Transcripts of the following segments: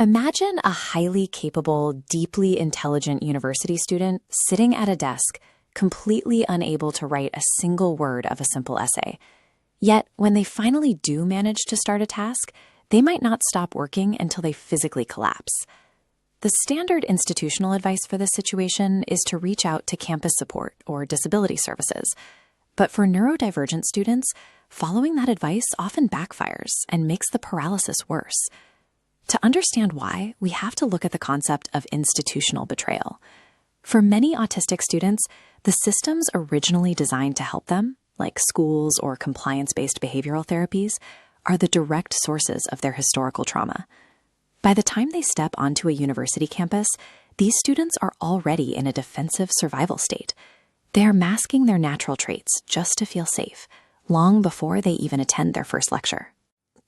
Imagine a highly capable, deeply intelligent university student sitting at a desk, completely unable to write a single word of a simple essay. Yet, when they finally do manage to start a task, they might not stop working until they physically collapse. The standard institutional advice for this situation is to reach out to campus support or disability services. But for neurodivergent students, following that advice often backfires and makes the paralysis worse. To understand why, we have to look at the concept of institutional betrayal. For many autistic students, the systems originally designed to help them, like schools or compliance-based behavioral therapies, are the direct sources of their historical trauma. By the time they step onto a university campus, these students are already in a defensive survival state. They are masking their natural traits just to feel safe, long before they even attend their first lecture.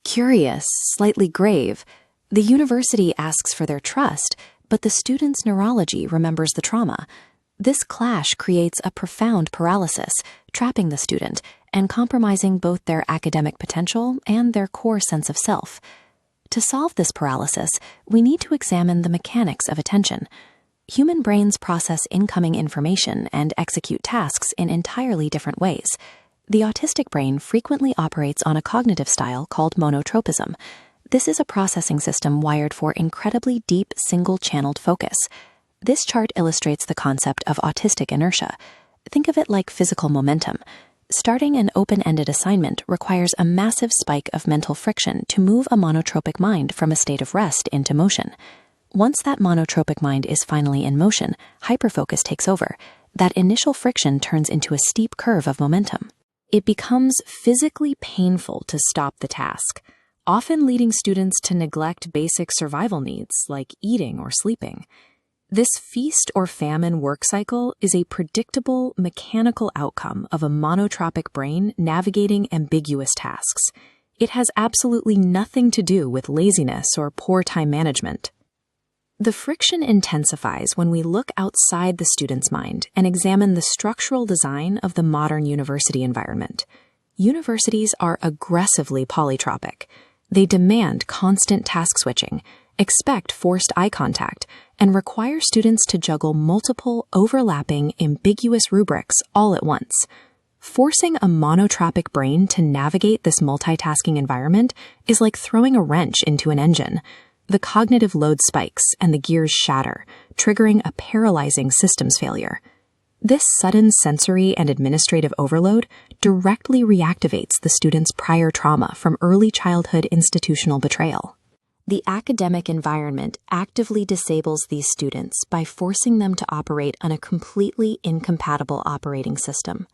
Curious, slightly grave, the university asks for their trust, but the student's neurology remembers the trauma. This clash creates a profound paralysis, trapping the student and compromising both their academic potential and their core sense of self. To solve this paralysis, we need to examine the mechanics of attention. Human brains process incoming information and execute tasks in entirely different ways. The autistic brain frequently operates on a cognitive style called monotropism. This is a processing system wired for incredibly deep single-channeled focus. This chart illustrates the concept of autistic inertia. Think of it like physical momentum. Starting an open-ended assignment requires a massive spike of mental friction to move a monotropic mind from a state of rest into motion. Once that monotropic mind is finally in motion, hyperfocus takes over. That initial friction turns into a steep curve of momentum. It becomes physically painful to stop the task, often leading students to neglect basic survival needs like eating or sleeping. This feast or famine work cycle is a predictable, mechanical outcome of a monotropic brain navigating ambiguous tasks. It has absolutely nothing to do with laziness or poor time management. The friction intensifies when we look outside the student's mind and examine the structural design of the modern university environment. Universities are aggressively polytropic. They demand constant task switching, expect forced eye contact, and require students to juggle multiple, overlapping, ambiguous rubrics all at once. Forcing a monotropic brain to navigate this multitasking environment is like throwing a wrench into an engine. The cognitive load spikes and the gears shatter, triggering a paralyzing systems failure. This sudden sensory and administrative overload directly reactivates the student's prior trauma from early childhood institutional betrayal. The academic environment actively disables these students by forcing them to operate on a completely incompatible operating system.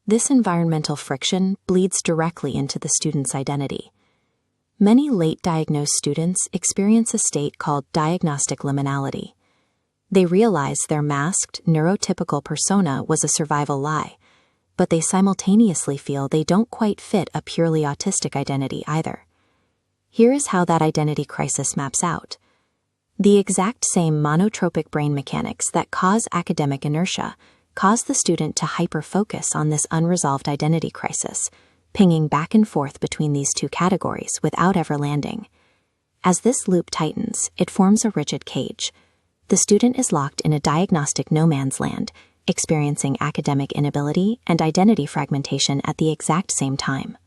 This environmental friction bleeds directly into the student's identity. Many late-diagnosed students experience a state called diagnostic liminality. They realize their masked, neurotypical persona was a survival lie, but they simultaneously feel they don't quite fit a purely autistic identity either. Here is how that identity crisis maps out. The exact same monotropic brain mechanics that cause academic inertia cause the student to hyper-focus on this unresolved identity crisis, pinging back and forth between these two categories without ever landing. As this loop tightens, it forms a rigid cage. The student is locked in a diagnostic no man's land, experiencing academic inability and identity fragmentation at the exact same time.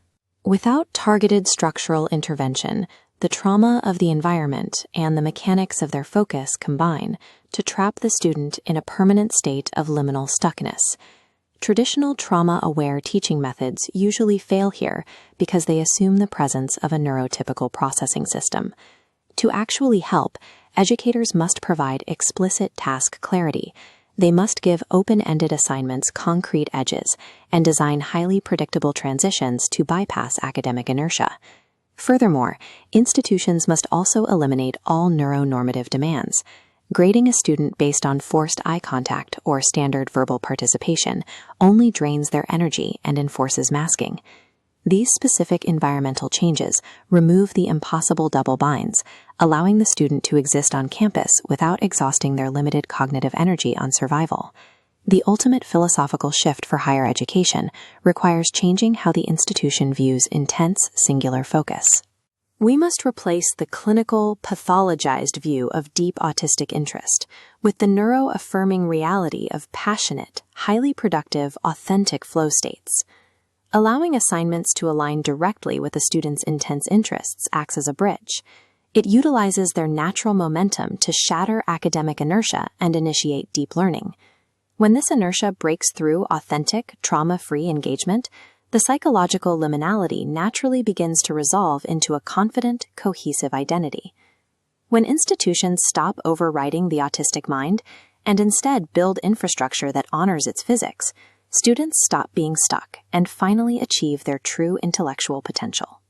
Without targeted structural intervention, the trauma of the environment and the mechanics of their focus combine to trap the student in a permanent state of liminal stuckness. Traditional trauma-aware teaching methods usually fail here because they assume the presence of a neurotypical processing system. To actually help, educators must provide explicit task clarity. They must give open-ended assignments concrete edges and design highly predictable transitions to bypass academic inertia. Furthermore, institutions must also eliminate all neuronormative demands. Grading a student based on forced eye contact or standard verbal participation only drains their energy and enforces masking. These specific environmental changes remove the impossible double binds, allowing the student to exist on campus without exhausting their limited cognitive energy on survival. The ultimate philosophical shift for higher education requires changing how the institution views intense, singular focus. We must replace the clinical, pathologized view of deep autistic interest with the neuro-affirming reality of passionate, highly productive, authentic flow states. Allowing assignments to align directly with a student's intense interests acts as a bridge. It utilizes their natural momentum to shatter academic inertia and initiate deep learning. When this inertia breaks through authentic, trauma-free engagement, the psychological liminality naturally begins to resolve into a confident, cohesive identity. When institutions stop overriding the autistic mind and instead build infrastructure that honors its physics, students stop being stuck and finally achieve their true intellectual potential.